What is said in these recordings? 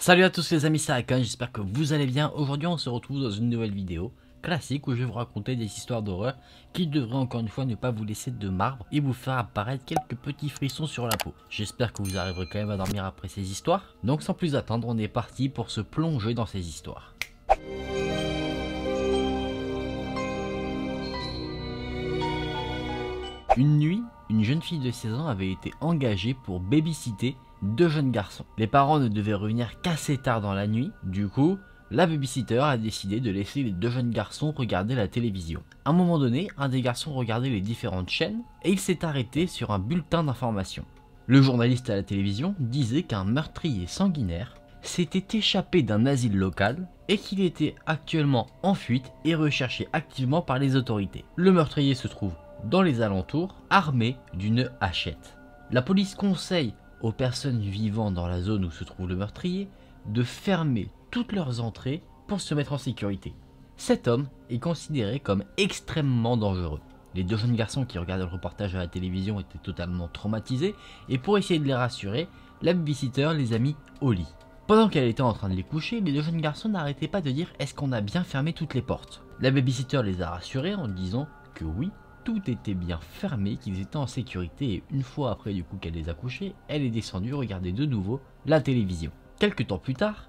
Salut à tous les amis, c'est Akon, j'espère que vous allez bien. Aujourd'hui on se retrouve dans une nouvelle vidéo classique où je vais vous raconter des histoires d'horreur qui devraient encore une fois ne pas vous laisser de marbre et vous faire apparaître quelques petits frissons sur la peau. J'espère que vous arriverez quand même à dormir après ces histoires. Donc sans plus attendre, on est parti pour se plonger dans ces histoires. Une nuit, une jeune fille de 16 ans avait été engagée pour babysitter deux jeunes garçons. Les parents ne devaient revenir qu'assez tard dans la nuit, du coup, la babysitter a décidé de laisser les deux jeunes garçons regarder la télévision. À un moment donné, un des garçons regardait les différentes chaînes et il s'est arrêté sur un bulletin d'information. Le journaliste à la télévision disait qu'un meurtrier sanguinaire s'était échappé d'un asile local et qu'il était actuellement en fuite et recherché activement par les autorités. Le meurtrier se trouve dans les alentours, armé d'une hachette. La police conseille aux personnes vivant dans la zone où se trouve le meurtrier de fermer toutes leurs entrées pour se mettre en sécurité. Cet homme est considéré comme extrêmement dangereux. Les deux jeunes garçons qui regardaient le reportage à la télévision étaient totalement traumatisés et pour essayer de les rassurer, la babysitter les a mis au lit. Pendant qu'elle était en train de les coucher, les deux jeunes garçons n'arrêtaient pas de dire « Est-ce qu'on a bien fermé toutes les portes ?» La babysitter les a rassurés en disant que oui, tout était bien fermé, qu'ils étaient en sécurité et une fois après du coup qu'elle les a couchés, elle est descendue regarder de nouveau la télévision. Quelques temps plus tard,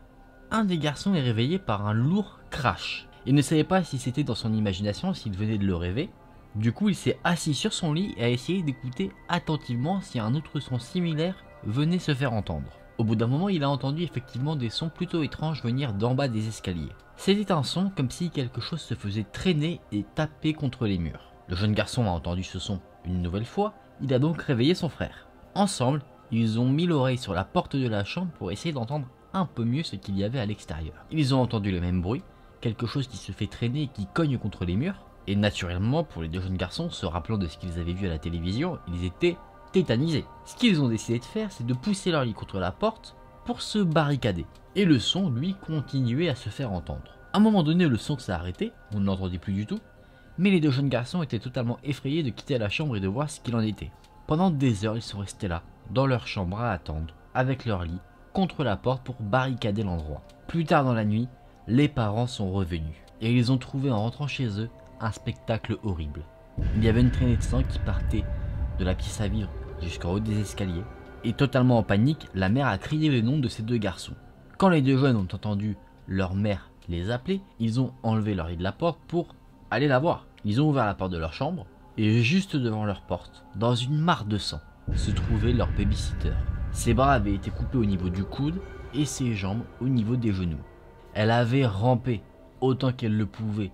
un des garçons est réveillé par un lourd crash. Il ne savait pas si c'était dans son imagination, s'il venait de le rêver. Du coup, il s'est assis sur son lit et a essayé d'écouter attentivement si un autre son similaire venait se faire entendre. Au bout d'un moment, il a entendu effectivement des sons plutôt étranges venir d'en bas des escaliers. C'était un son comme si quelque chose se faisait traîner et taper contre les murs. Le jeune garçon a entendu ce son une nouvelle fois, il a donc réveillé son frère. Ensemble, ils ont mis l'oreille sur la porte de la chambre pour essayer d'entendre un peu mieux ce qu'il y avait à l'extérieur. Ils ont entendu le même bruit, quelque chose qui se fait traîner et qui cogne contre les murs. Et naturellement, pour les deux jeunes garçons, se rappelant de ce qu'ils avaient vu à la télévision, ils étaient tétanisés. Ce qu'ils ont décidé de faire, c'est de pousser leur lit contre la porte pour se barricader. Et le son, lui, continuait à se faire entendre. À un moment donné, le son s'est arrêté, on ne l'entendait plus du tout. Mais les deux jeunes garçons étaient totalement effrayés de quitter la chambre et de voir ce qu'il en était. Pendant des heures, ils sont restés là, dans leur chambre à attendre, avec leur lit, contre la porte pour barricader l'endroit. Plus tard dans la nuit, les parents sont revenus, et ils ont trouvé en rentrant chez eux un spectacle horrible. Il y avait une traînée de sang qui partait de la pièce à vivre jusqu'en haut des escaliers, et totalement en panique, la mère a crié le nom de ces deux garçons. Quand les deux jeunes ont entendu leur mère les appeler, ils ont enlevé leur lit de la porte pour aller la voir. Ils ont ouvert la porte de leur chambre et juste devant leur porte, dans une mare de sang, se trouvait leur babysitter. Ses bras avaient été coupés au niveau du coude et ses jambes au niveau des genoux. Elle avait rampé autant qu'elle le pouvait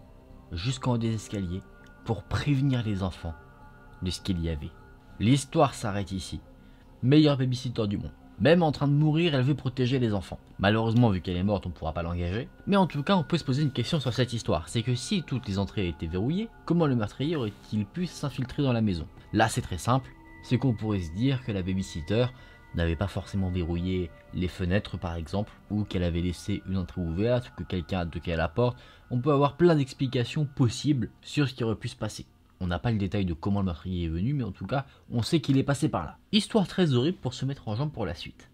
jusqu'en haut des escaliers pour prévenir les enfants de ce qu'il y avait. L'histoire s'arrête ici. Meilleur babysitter du monde. Même en train de mourir, elle veut protéger les enfants. Malheureusement, vu qu'elle est morte, on ne pourra pas l'engager. Mais en tout cas, on peut se poser une question sur cette histoire. C'est que si toutes les entrées étaient verrouillées, comment le meurtrier aurait-il pu s'infiltrer dans la maison? Là, c'est très simple. C'est qu'on pourrait se dire que la babysitter n'avait pas forcément verrouillé les fenêtres, par exemple, ou qu'elle avait laissé une entrée ouverte, ou que quelqu'un a toqué à la porte. On peut avoir plein d'explications possibles sur ce qui aurait pu se passer. On n'a pas le détail de comment le meurtrier est venu, mais en tout cas, on sait qu'il est passé par là. Histoire très horrible pour se mettre en jambe pour la suite.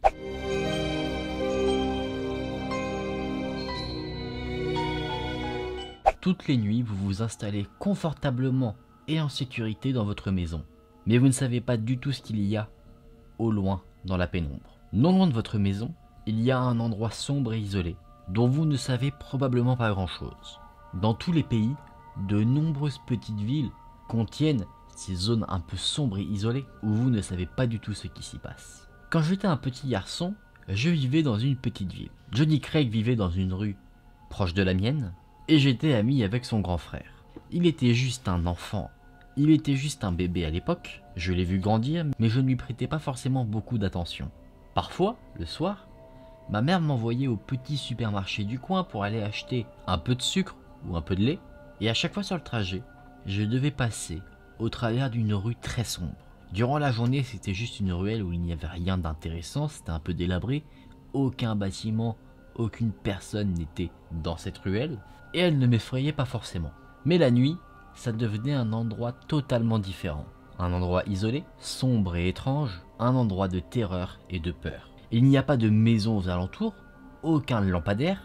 Toutes les nuits, vous vous installez confortablement et en sécurité dans votre maison. Mais vous ne savez pas du tout ce qu'il y a au loin dans la pénombre. Non loin de votre maison, il y a un endroit sombre et isolé, dont vous ne savez probablement pas grand-chose. Dans tous les pays, de nombreuses petites villes contiennent ces zones un peu sombres et isolées où vous ne savez pas du tout ce qui s'y passe. Quand j'étais un petit garçon, je vivais dans une petite ville. Johnny Craig vivait dans une rue proche de la mienne et j'étais ami avec son grand frère. Il était juste un enfant, il était juste un bébé à l'époque, je l'ai vu grandir mais je ne lui prêtais pas forcément beaucoup d'attention. Parfois, le soir, ma mère m'envoyait au petit supermarché du coin pour aller acheter un peu de sucre ou un peu de lait et à chaque fois sur le trajet, je devais passer au travers d'une rue très sombre. Durant la journée, c'était juste une ruelle où il n'y avait rien d'intéressant, c'était un peu délabré, aucun bâtiment, aucune personne n'était dans cette ruelle, et elle ne m'effrayait pas forcément. Mais la nuit, ça devenait un endroit totalement différent. Un endroit isolé, sombre et étrange, un endroit de terreur et de peur. Il n'y a pas de maison aux alentours, aucun lampadaire,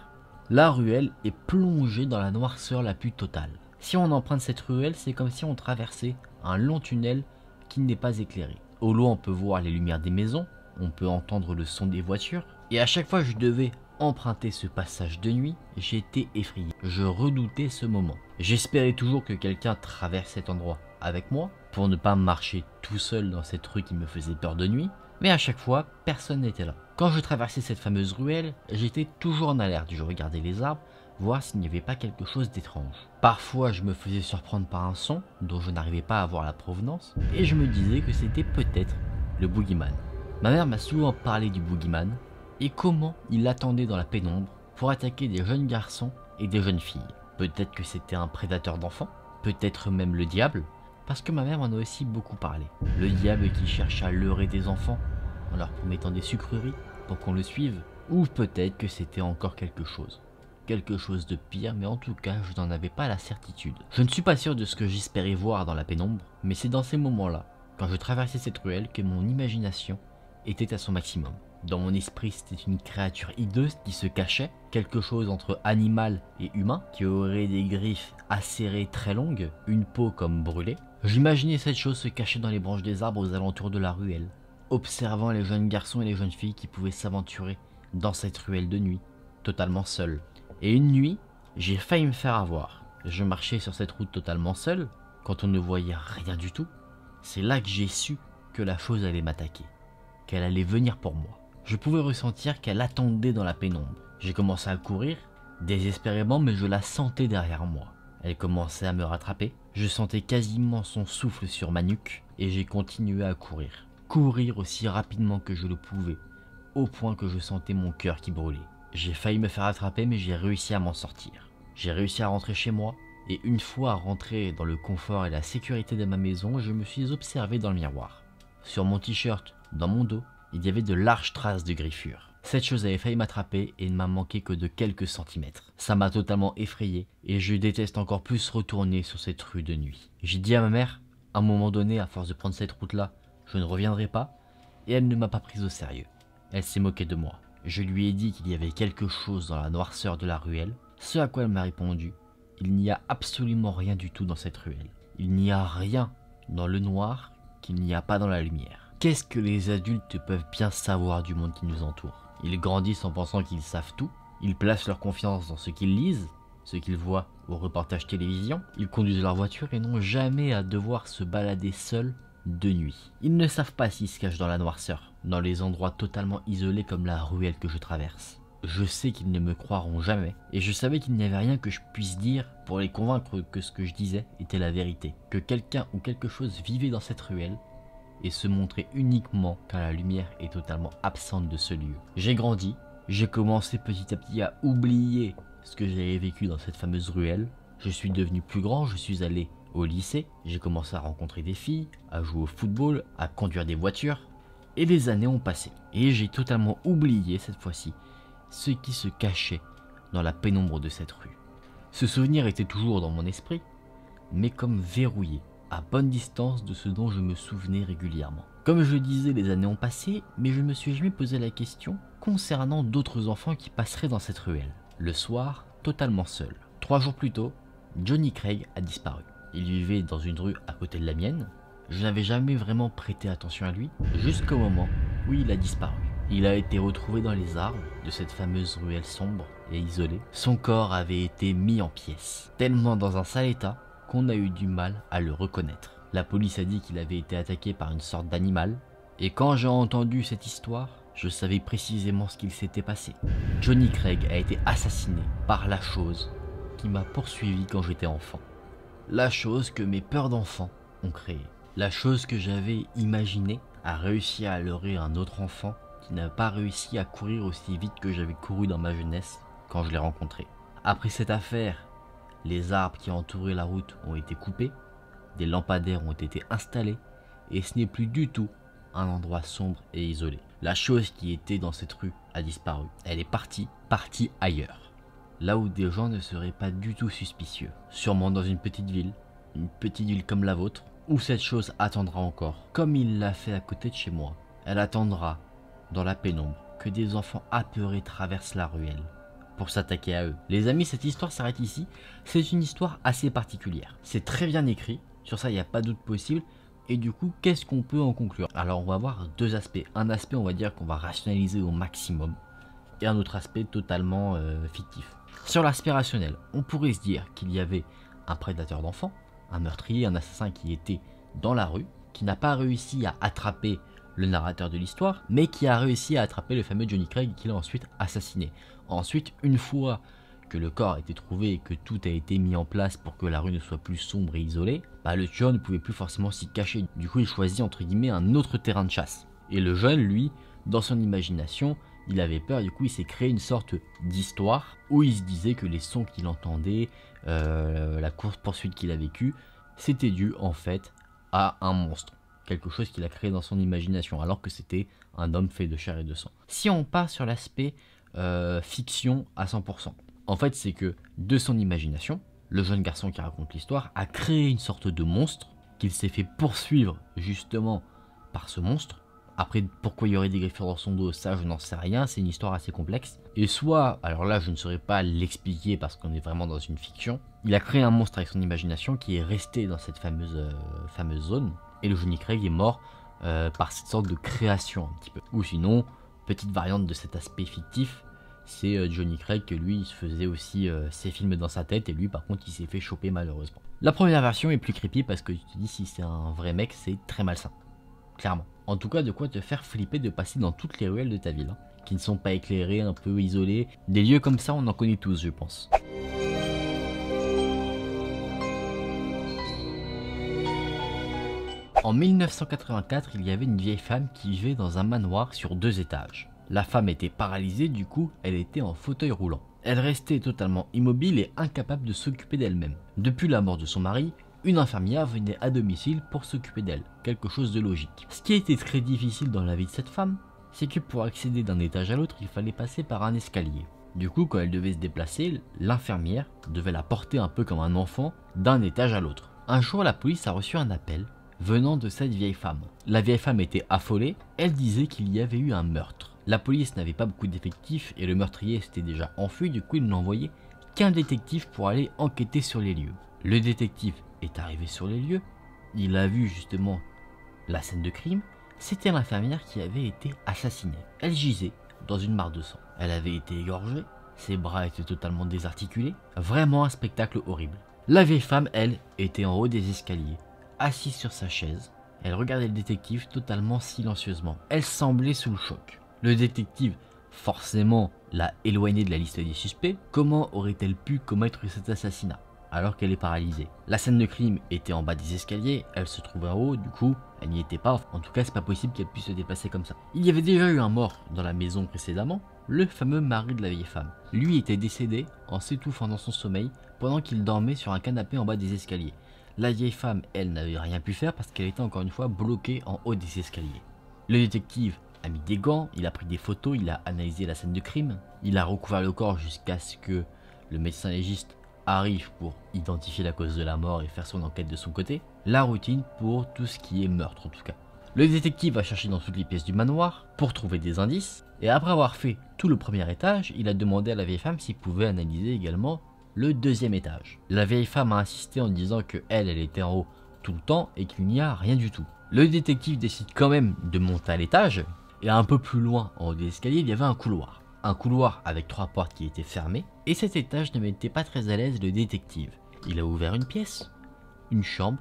la ruelle est plongée dans la noirceur la plus totale. Si on emprunte cette ruelle, c'est comme si on traversait un long tunnel qui n'est pas éclairé. Au loin, on peut voir les lumières des maisons, on peut entendre le son des voitures, et à chaque fois que je devais emprunter ce passage de nuit, j'étais effrayé. Je redoutais ce moment. J'espérais toujours que quelqu'un traverse cet endroit avec moi, pour ne pas marcher tout seul dans cette rue qui me faisait peur de nuit, mais à chaque fois, personne n'était là. Quand je traversais cette fameuse ruelle, j'étais toujours en alerte. Je regardais les arbres, voir s'il n'y avait pas quelque chose d'étrange. Parfois, je me faisais surprendre par un son dont je n'arrivais pas à voir la provenance, et je me disais que c'était peut-être le boogeyman. Ma mère m'a souvent parlé du boogeyman, et comment il attendait dans la pénombre pour attaquer des jeunes garçons et des jeunes filles. Peut-être que c'était un prédateur d'enfants, peut-être même le diable, parce que ma mère m'en a aussi beaucoup parlé. Le diable qui cherche à leurrer des enfants en leur promettant des sucreries pour qu'on le suive, ou peut-être que c'était encore quelque chose de pire, mais en tout cas je n'en avais pas la certitude. Je ne suis pas sûr de ce que j'espérais voir dans la pénombre, mais c'est dans ces moments-là, quand je traversais cette ruelle, que mon imagination était à son maximum. Dans mon esprit, c'était une créature hideuse qui se cachait, quelque chose entre animal et humain, qui aurait des griffes acérées très longues, une peau comme brûlée. J'imaginais cette chose se cacher dans les branches des arbres aux alentours de la ruelle, observant les jeunes garçons et les jeunes filles qui pouvaient s'aventurer dans cette ruelle de nuit, totalement seuls. Et une nuit, j'ai failli me faire avoir. Je marchais sur cette route totalement seul, quand on ne voyait rien du tout. C'est là que j'ai su que la chose allait m'attaquer, qu'elle allait venir pour moi. Je pouvais ressentir qu'elle attendait dans la pénombre. J'ai commencé à courir, désespérément, mais je la sentais derrière moi. Elle commençait à me rattraper, je sentais quasiment son souffle sur ma nuque, et j'ai continué à courir. Courir aussi rapidement que je le pouvais, au point que je sentais mon cœur qui brûlait. J'ai failli me faire attraper, mais j'ai réussi à m'en sortir. J'ai réussi à rentrer chez moi, et une fois rentré dans le confort et la sécurité de ma maison, je me suis observé dans le miroir. Sur mon t-shirt, dans mon dos, il y avait de larges traces de griffures. Cette chose avait failli m'attraper et ne m'a manqué que de quelques centimètres. Ça m'a totalement effrayé, et je déteste encore plus retourner sur cette rue de nuit. J'ai dit à ma mère, à un moment donné, à force de prendre cette route-là, je ne reviendrai pas, et elle ne m'a pas prise au sérieux. Elle s'est moquée de moi. Je lui ai dit qu'il y avait quelque chose dans la noirceur de la ruelle, ce à quoi elle m'a répondu, il n'y a absolument rien du tout dans cette ruelle. Il n'y a rien dans le noir qu'il n'y a pas dans la lumière. Qu'est-ce que les adultes peuvent bien savoir du monde qui nous entoure? Ils grandissent en pensant qu'ils savent tout, ils placent leur confiance dans ce qu'ils lisent, ce qu'ils voient aux reportages télévision, ils conduisent leur voiture et n'ont jamais à devoir se balader seuls de nuit. Ils ne savent pas s'ils se cachent dans la noirceur, dans les endroits totalement isolés comme la ruelle que je traverse. Je sais qu'ils ne me croiront jamais, et je savais qu'il n'y avait rien que je puisse dire pour les convaincre que ce que je disais était la vérité, que quelqu'un ou quelque chose vivait dans cette ruelle et se montrait uniquement quand la lumière est totalement absente de ce lieu. J'ai grandi, j'ai commencé petit à petit à oublier ce que j'avais vécu dans cette fameuse ruelle. Je suis devenu plus grand, je suis allé au lycée, j'ai commencé à rencontrer des filles, à jouer au football, à conduire des voitures, et les années ont passé. Et j'ai totalement oublié cette fois-ci ce qui se cachait dans la pénombre de cette rue. Ce souvenir était toujours dans mon esprit, mais comme verrouillé, à bonne distance de ce dont je me souvenais régulièrement. Comme je disais, les années ont passé, mais je me suis jamais posé la question concernant d'autres enfants qui passeraient dans cette ruelle. Le soir, totalement seul. 3 jours plus tôt, Johnny Craig a disparu. Il vivait dans une rue à côté de la mienne. Je n'avais jamais vraiment prêté attention à lui, jusqu'au moment où il a disparu. Il a été retrouvé dans les arbres de cette fameuse ruelle sombre et isolée. Son corps avait été mis en pièces, tellement dans un sale état qu'on a eu du mal à le reconnaître. La police a dit qu'il avait été attaqué par une sorte d'animal, et quand j'ai entendu cette histoire, je savais précisément ce qu'il s'était passé. Johnny Craig a été assassiné par la chose qui m'a poursuivi quand j'étais enfant. La chose que mes peurs d'enfant ont créée. La chose que j'avais imaginée a réussi à leurrer un autre enfant qui n'a pas réussi à courir aussi vite que j'avais couru dans ma jeunesse quand je l'ai rencontré. Après cette affaire, les arbres qui entouraient la route ont été coupés, des lampadaires ont été installés, et ce n'est plus du tout un endroit sombre et isolé. La chose qui était dans cette rue a disparu. Elle est partie ailleurs. Là où des gens ne seraient pas du tout suspicieux. Sûrement dans une petite ville comme la vôtre, où cette chose attendra encore. Comme il l'a fait à côté de chez moi. Elle attendra dans la pénombre que des enfants apeurés traversent la ruelle pour s'attaquer à eux. Les amis, cette histoire s'arrête ici. C'est une histoire assez particulière. C'est très bien écrit, sur ça il n'y a pas doute possible. Et du coup, qu'est-ce qu'on peut en conclure? Alors on va voir deux aspects. Un aspect, on va dire qu'on va rationaliser au maximum, et un autre aspect totalement fictif. Sur l'aspect rationnel, on pourrait se dire qu'il y avait un prédateur d'enfants, un meurtrier, un assassin qui était dans la rue, qui n'a pas réussi à attraper le narrateur de l'histoire, mais qui a réussi à attraper le fameux Johnny Craig qu'il a ensuite assassiné. Ensuite, une fois que le corps a été trouvé et que tout a été mis en place pour que la rue ne soit plus sombre et isolée, le tueur ne pouvait plus forcément s'y cacher. Du coup, il choisit entre guillemets un autre terrain de chasse. Et le jeune, lui, dans son imagination, il avait peur, du coup il s'est créé une sorte d'histoire où il se disait que les sons qu'il entendait, la course-poursuite qu'il a vécue, c'était dû en fait à un monstre. Quelque chose qu'il a créé dans son imagination, alors que c'était un homme fait de chair et de sang. Si on part sur l'aspect fiction à 100%, en fait c'est que de son imagination, le jeune garçon qui raconte l'histoire a créé une sorte de monstre qu'il s'est fait poursuivre justement par ce monstre. Après, pourquoi il y aurait des griffures dans son dos, ça je n'en sais rien, c'est une histoire assez complexe. Et soit, alors là je ne saurais pas l'expliquer parce qu'on est vraiment dans une fiction, il a créé un monstre avec son imagination qui est resté dans cette fameuse zone, et le Johnny Craig est mort par cette sorte de création un petit peu. Ou sinon, petite variante de cet aspect fictif, c'est Johnny Craig que lui il se faisait aussi ses films dans sa tête, et lui par contre il s'est fait choper malheureusement. La première version est plus creepy parce que tu te dis si c'est un vrai mec c'est très malsain, clairement. En tout cas, de quoi te faire flipper de passer dans toutes les ruelles de ta ville, qui ne sont pas éclairées, un peu isolées. Des lieux comme ça, on en connaît tous, je pense. En 1984, il y avait une vieille femme qui vivait dans un manoir sur 2 étages. La femme était paralysée, du coup, elle était en fauteuil roulant. Elle restait totalement immobile et incapable de s'occuper d'elle-même. Depuis la mort de son mari, une infirmière venait à domicile pour s'occuper d'elle, quelque chose de logique. Ce qui était très difficile dans la vie de cette femme, c'est que pour accéder d'un étage à l'autre, il fallait passer par un escalier. Du coup, quand elle devait se déplacer, l'infirmière devait la porter un peu comme un enfant d'un étage à l'autre. Un jour, la police a reçu un appel venant de cette vieille femme. La vieille femme était affolée, elle disait qu'il y avait eu un meurtre. La police n'avait pas beaucoup d'effectifs et le meurtrier s'était déjà enfui, du coup ils n'ont envoyé qu'un détective pour aller enquêter sur les lieux. Le détective est arrivé sur les lieux, il a vu justement la scène de crime, c'était l'infirmière qui avait été assassinée. Elle gisait dans une mare de sang, elle avait été égorgée, ses bras étaient totalement désarticulés, vraiment un spectacle horrible. La vieille femme, elle, était en haut des escaliers, assise sur sa chaise, elle regardait le détective totalement silencieusement, elle semblait sous le choc. Le détective, forcément, l'a éloignée de la liste des suspects, comment aurait-elle pu commettre cet assassinat alors qu'elle est paralysée? La scène de crime était en bas des escaliers, elle se trouvait en haut, du coup, elle n'y était pas. En tout cas, c'est pas possible qu'elle puisse se déplacer comme ça. Il y avait déjà eu un mort dans la maison précédemment, le fameux mari de la vieille femme. Lui était décédé en s'étouffant dans son sommeil pendant qu'il dormait sur un canapé en bas des escaliers. La vieille femme, elle, n'avait rien pu faire parce qu'elle était encore une fois bloquée en haut des escaliers. Le détective a mis des gants, il a pris des photos, il a analysé la scène de crime, il a recouvert le corps jusqu'à ce que le médecin légiste arrive pour identifier la cause de la mort et faire son enquête de son côté. La routine pour tout ce qui est meurtre en tout cas. Le détective va chercher dans toutes les pièces du manoir pour trouver des indices, et après avoir fait tout le premier étage, il a demandé à la vieille femme s'il pouvait analyser également le 2e étage. La vieille femme a insisté en disant que elle était en haut tout le temps et qu'il n'y a rien du tout. Le détective décide quand même de monter à l'étage, et un peu plus loin en haut des escaliers il y avait un couloir. Un couloir avec 3 portes qui étaient fermées, et cet étage ne mettait pas très à l'aise le détective. Il a ouvert une pièce, une chambre,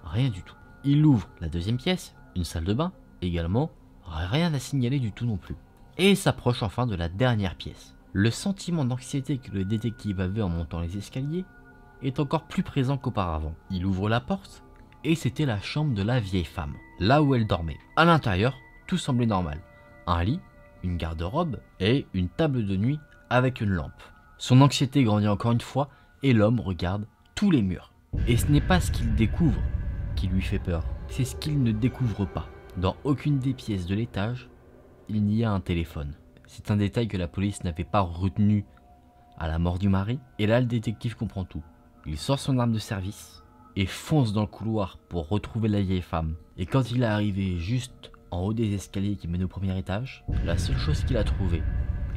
rien du tout. Il ouvre la 2e pièce, une salle de bain, également, rien à signaler du tout non plus. Et s'approche enfin de la dernière pièce. Le sentiment d'anxiété que le détective avait en montant les escaliers est encore plus présent qu'auparavant. Il ouvre la porte, et c'était la chambre de la vieille femme, là où elle dormait. À l'intérieur, tout semblait normal. Un lit, une garde-robe et une table de nuit avec une lampe. Son anxiété grandit encore une fois et l'homme regarde tous les murs. Et ce n'est pas ce qu'il découvre qui lui fait peur, c'est ce qu'il ne découvre pas. Dans aucune des pièces de l'étage, il n'y a un téléphone. C'est un détail que la police n'avait pas retenu à la mort du mari, et là le détective comprend tout. Il sort son arme de service et fonce dans le couloir pour retrouver la vieille femme. Et quand il est arrivé juste en haut des escaliers qui mènent au premier étage, la seule chose qu'il a trouvée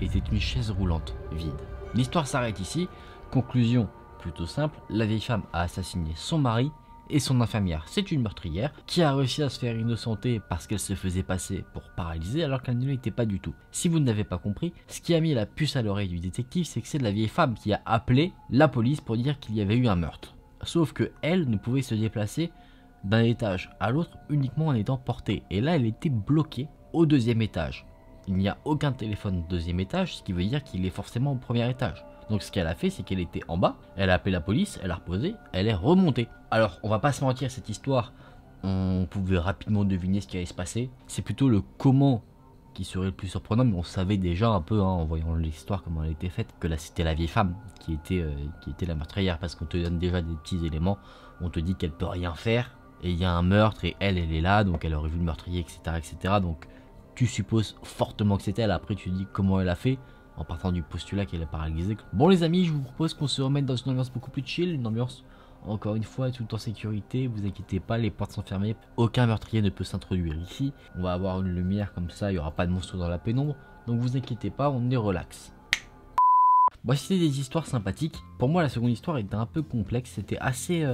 était une chaise roulante vide. L'histoire s'arrête ici. Conclusion plutôt simple, la vieille femme a assassiné son mari et son infirmière. C'est une meurtrière qui a réussi à se faire innocenter parce qu'elle se faisait passer pour paralysée alors qu'elle ne l'était pas du tout. Si vous ne l'avez pas compris, ce qui a mis la puce à l'oreille du détective, c'est que c'est la vieille femme qui a appelé la police pour dire qu'il y avait eu un meurtre. Sauf que elle ne pouvait se déplacer d'un étage à l'autre uniquement en étant portée. Et là, elle était bloquée au deuxième étage. Il n'y a aucun téléphone au deuxième étage, ce qui veut dire qu'il est forcément au premier étage. Donc ce qu'elle a fait, c'est qu'elle était en bas, elle a appelé la police, elle a reposé, elle est remontée. Alors, on va pas se mentir, cette histoire, on pouvait rapidement deviner ce qui allait se passer. C'est plutôt le comment qui serait le plus surprenant, mais on savait déjà un peu, en voyant l'histoire, comment elle était faite, que là c'était la vieille femme qui était la meurtrière, parce qu'on te donne déjà des petits éléments, on te dit qu'elle peut rien faire, et il y a un meurtre, et elle est là, donc elle aurait vu le meurtrier, etc. etc. Donc tu supposes fortement que c'était elle, après tu dis comment elle a fait, en partant du postulat qu'elle est paralysée. Bon les amis, je vous propose qu'on se remette dans une ambiance beaucoup plus chill, une ambiance encore une fois tout en sécurité, vous inquiétez pas, les portes sont fermées, aucun meurtrier ne peut s'introduire ici, on va avoir une lumière comme ça, il n'y aura pas de monstre dans la pénombre, donc vous inquiétez pas, on est relax. Bon, c'était des histoires sympathiques. Pour moi la seconde histoire était un peu complexe, c'était assez,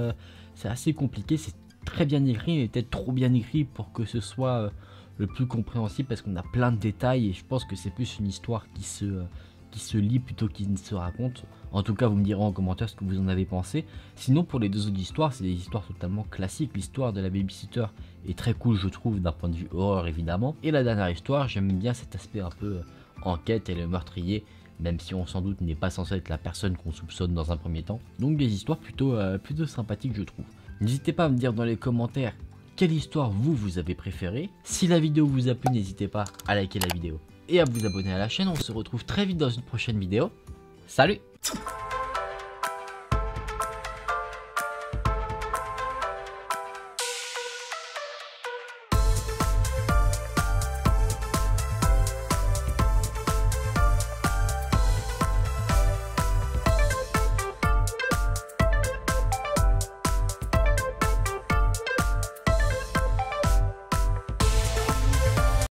c'est assez compliqué, c'est très bien écrit, mais peut-être trop bien écrit pour que ce soit le plus compréhensible parce qu'on a plein de détails et je pense que c'est plus une histoire qui se lit plutôt qu'il ne se raconte. En tout cas, vous me direz en commentaire ce que vous en avez pensé. Sinon, pour les deux autres histoires, c'est des histoires totalement classiques. L'histoire de la babysitter est très cool, je trouve, d'un point de vue horreur évidemment. Et la dernière histoire, j'aime bien cet aspect un peu enquête et le meurtrier, même si on sans doute n'est pas censé être la personne qu'on soupçonne dans un premier temps. Donc des histoires plutôt sympathiques, je trouve. N'hésitez pas à me dire dans les commentaires quelle histoire vous avez préférée. Si la vidéo vous a plu, n'hésitez pas à liker la vidéo et à vous abonner à la chaîne. On se retrouve très vite dans une prochaine vidéo. Salut!